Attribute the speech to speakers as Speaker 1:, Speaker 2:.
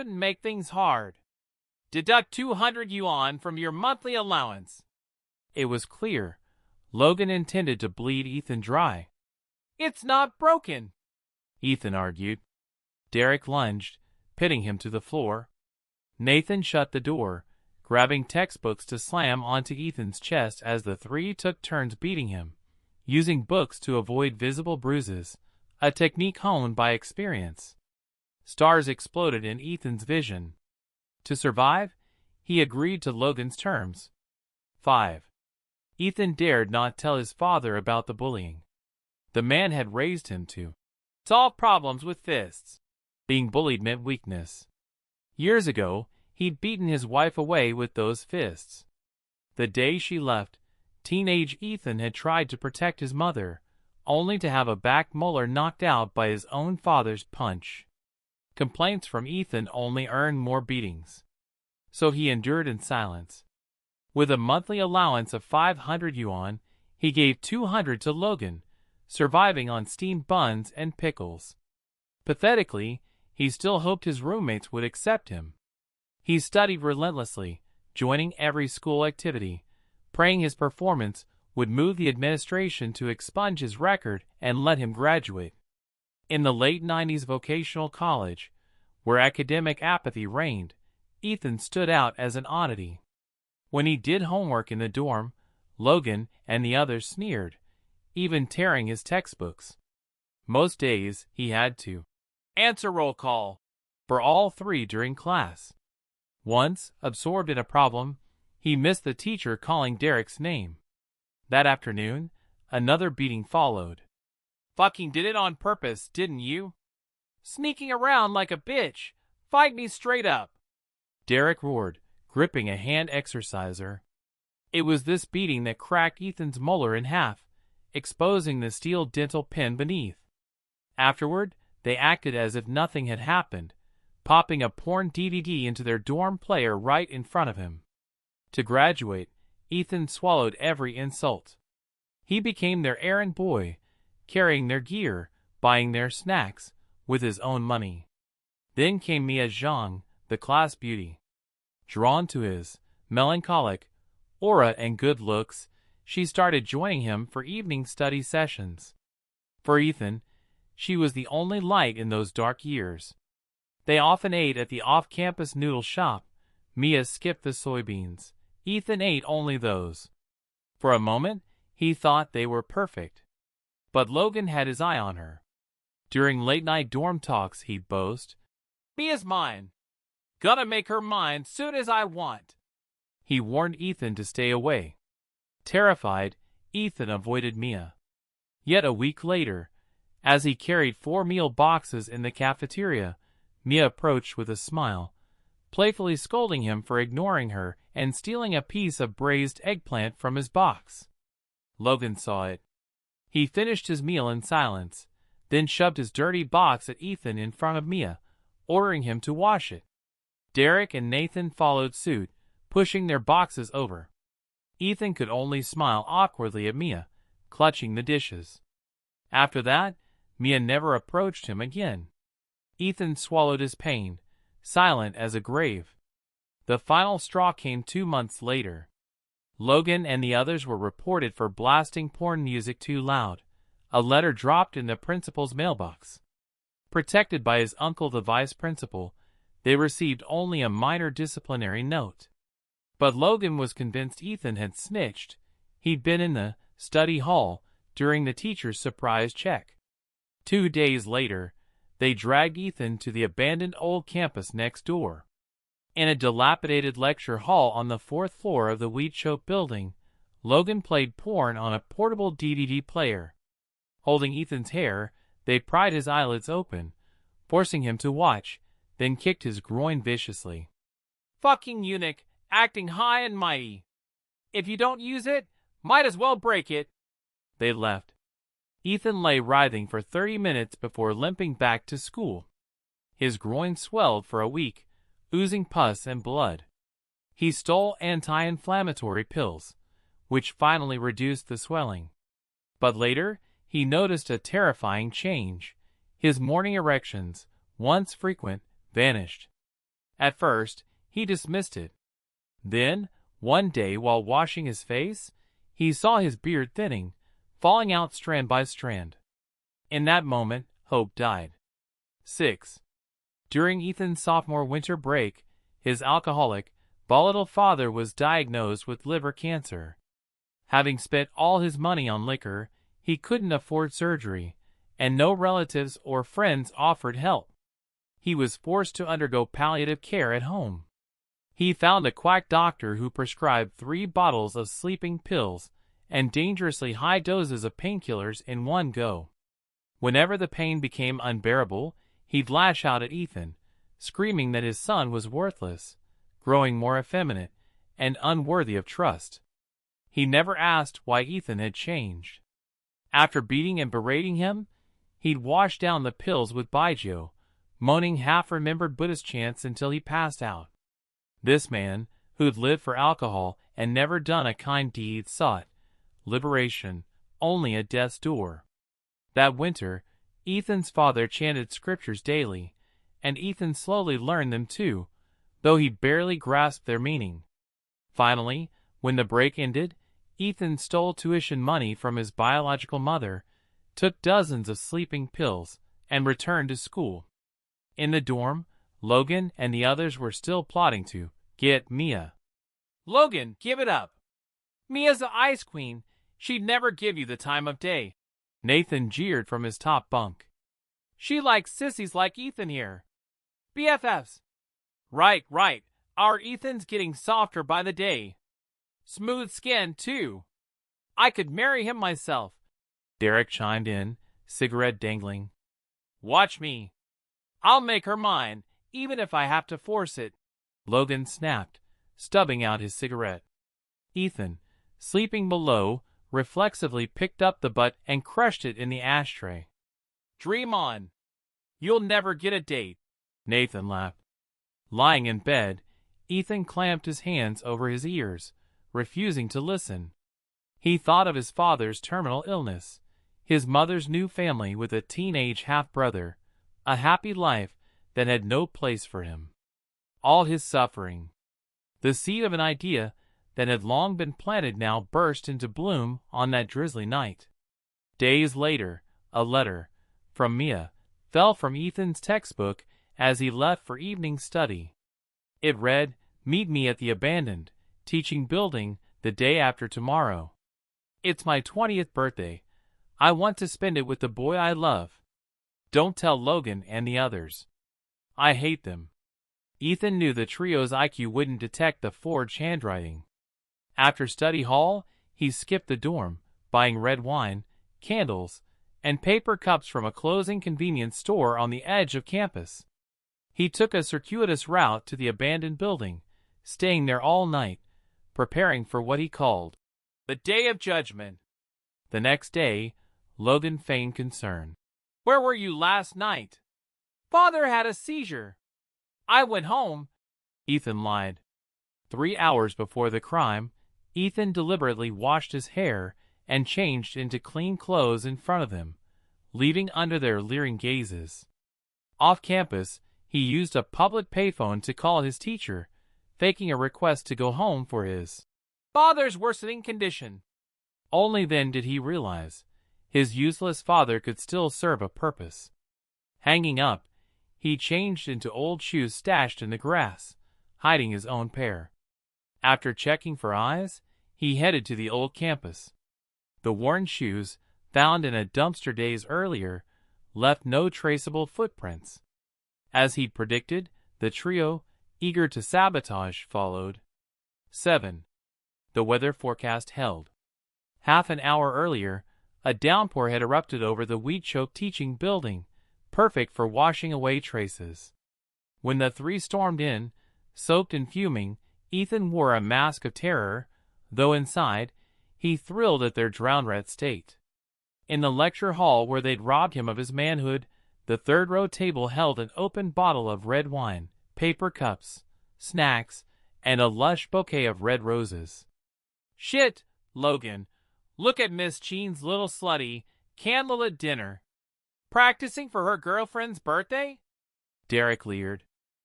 Speaker 1: Shouldn't make things hard. Deduct 200 yuan from your monthly allowance. It was clear. Logan intended to bleed Ethan dry. It's not broken, Ethan argued. Derek lunged, pitting him to the floor. Nathan shut the door, grabbing textbooks to slam onto Ethan's chest as the three took turns beating him, using books to avoid visible bruises, a technique honed by experience. Stars exploded in Ethan's vision. To survive, he agreed to Logan's terms. 5. Ethan dared not tell his father about the bullying. The man had raised him to solve problems with fists. Being bullied meant weakness. Years ago, he'd beaten his wife away with those fists. The day she left, teenage Ethan had tried to protect his mother, only to have a back molar knocked out by his own father's punch. Complaints from Ethan only earned more beatings. So he endured in silence. With a monthly allowance of 500 yuan, he gave 200 to Logan, surviving on steamed buns and pickles. Pathetically, he still hoped his roommates would accept him. He studied relentlessly, joining every school activity, praying his performance would move the administration to expunge his record and let him graduate. In the late 90s vocational college, where academic apathy reigned, Ethan stood out as an oddity. When he did homework in the dorm, Logan and the others sneered, even tearing his textbooks. Most days, he had to answer roll call for all three during class. Once, absorbed in a problem, he missed the teacher calling Derek's name. That afternoon, another beating followed. Fucking did it on purpose, didn't you? Sneaking around like a bitch. Fight me straight up, Derek roared, gripping a hand exerciser. It was this beating that cracked Ethan's molar in half, exposing the steel dental pin beneath. Afterward, they acted as if nothing had happened, popping a porn DVD into their dorm player right in front of him. To graduate, Ethan swallowed every insult. He became their errand boy, carrying their gear, buying their snacks, with his own money. Then came Mia Zhang, the class beauty. Drawn to his melancholic aura and good looks, she started joining him for evening study sessions. For Ethan, she was the only light in those dark years. They often ate at the off-campus noodle shop. Mia skipped the soybeans. Ethan ate only those. For a moment, he thought they were perfect. But Logan had his eye on her. During late-night dorm talks, he'd boast, "Mia's mine. Gonna make her mine soon as I want." He warned Ethan to stay away. Terrified, Ethan avoided Mia. Yet a week later, as he carried 4 meal boxes in the cafeteria, Mia approached with a smile, playfully scolding him for ignoring her and stealing a piece of braised eggplant from his box. Logan saw it. He finished his meal in silence, then shoved his dirty box at Ethan in front of Mia, ordering him to wash it. Derek and Nathan followed suit, pushing their boxes over. Ethan could only smile awkwardly at Mia, clutching the dishes. After that, Mia never approached him again. Ethan swallowed his pain, silent as a grave. The final straw came 2 months later. Logan and the others were reported for blasting porn music too loud. A letter dropped in the principal's mailbox. Protected by his uncle, the vice principal, they received only a minor disciplinary note. But Logan was convinced Ethan had snitched. He'd been in the study hall during the teacher's surprise check. 2 days later, they dragged Ethan to the abandoned old campus next door. In a dilapidated lecture hall on the 4th floor of the Wheat Choke building, Logan played porn on a portable DVD player. Holding Ethan's hair, they pried his eyelids open, forcing him to watch, then kicked his groin viciously. "Fucking eunuch, acting high and mighty. If you don't use it, might as well break it." They left. Ethan lay writhing for 30 minutes before limping back to school. His groin swelled for a week, oozing pus and blood. He stole anti-inflammatory pills, which finally reduced the swelling. But later, he noticed a terrifying change. His morning erections, once frequent, vanished. At first, he dismissed it. Then, one day while washing his face, he saw his beard thinning, falling out strand by strand. In that moment, hope died. 6. During Ethan's sophomore winter break, his alcoholic, volatile father was diagnosed with liver cancer. Having spent all his money on liquor, he couldn't afford surgery, and no relatives or friends offered help. He was forced to undergo palliative care at home. He found a quack doctor who prescribed 3 bottles of sleeping pills and dangerously high doses of painkillers in one go. Whenever the pain became unbearable, he'd lash out at Ethan, screaming that his son was worthless, growing more effeminate, and unworthy of trust. He never asked why Ethan had changed. After beating and berating him, he'd wash down the pills with baijiu, moaning half-remembered Buddhist chants until he passed out. This man, who'd lived for alcohol and never done a kind deed, sought liberation only at death's door. That winter, Ethan's father chanted scriptures daily, and Ethan slowly learned them too, though he barely grasped their meaning. Finally, when the break ended, Ethan stole tuition money from his biological mother, took dozens of sleeping pills, and returned to school. In the dorm, Logan and the others were still plotting to get Mia.
Speaker 2: Logan, give it up. Mia's the ice queen. She'd never give you the time of day.
Speaker 1: Nathan jeered from his top bunk.
Speaker 2: She likes sissies like Ethan here. BFFs. Right. Our Ethan's getting softer by the day. Smooth skin, too. I could marry him myself.
Speaker 1: Derek chimed in, cigarette dangling.
Speaker 2: Watch me. I'll make her mine, even if I have to force it.
Speaker 1: Logan snapped, stubbing out his cigarette. Ethan, sleeping below, reflexively picked up the butt and crushed it in the ashtray.
Speaker 2: Dream on. You'll never get a date.
Speaker 1: Nathan laughed. Lying in bed, Ethan clamped his hands over his ears, refusing to listen. He thought of his father's terminal illness, his mother's new family with a teenage half-brother, a happy life that had no place for him. All his suffering. The seed of an idea that had long been planted now burst into bloom on that drizzly night. Days later, a letter, from Mia, fell from Ethan's textbook as he left for evening study. It read, "Meet me at the abandoned teaching building the day after tomorrow. It's my 20th birthday. I want to spend it with the boy I love. Don't tell Logan and the others. I hate them." Ethan knew the trio's IQ wouldn't detect the forged handwriting. After study hall, he skipped the dorm, buying red wine, candles, and paper cups from a closing convenience store on the edge of campus. He took a circuitous route to the abandoned building, staying there all night, preparing for what he called
Speaker 2: the Day of Judgment.
Speaker 1: The next day, Logan feigned concern.
Speaker 2: Where were you last night? Father had a seizure. I went home.
Speaker 1: Ethan lied. 3 hours before the crime, Ethan deliberately washed his hair and changed into clean clothes in front of them, leaving under their leering gazes. Off campus, he used a public payphone to call his teacher, faking a request to go home for his
Speaker 2: father's worsening condition.
Speaker 1: Only then did he realize his useless father could still serve a purpose. Hanging up, he changed into old shoes stashed in the grass, hiding his own pair. After checking for eyes, he headed to the old campus. The worn shoes, found in a dumpster days earlier, left no traceable footprints. As he'd predicted, the trio, eager to sabotage, followed. 7. The weather forecast held. Half an hour earlier, a downpour had erupted over the weed-choked teaching building, perfect for washing away traces. When the 3 stormed in, soaked and fuming, Ethan wore a mask of terror, though inside, he thrilled at their drowned-rat state. In the lecture hall where they'd robbed him of his manhood, the third-row table held an open bottle of red wine, paper cups, snacks, and a lush bouquet of red roses.
Speaker 2: Shit, Logan. Look at Miss Jean's little slutty candlelit dinner. Practicing for her girlfriend's birthday?
Speaker 1: Derek leered.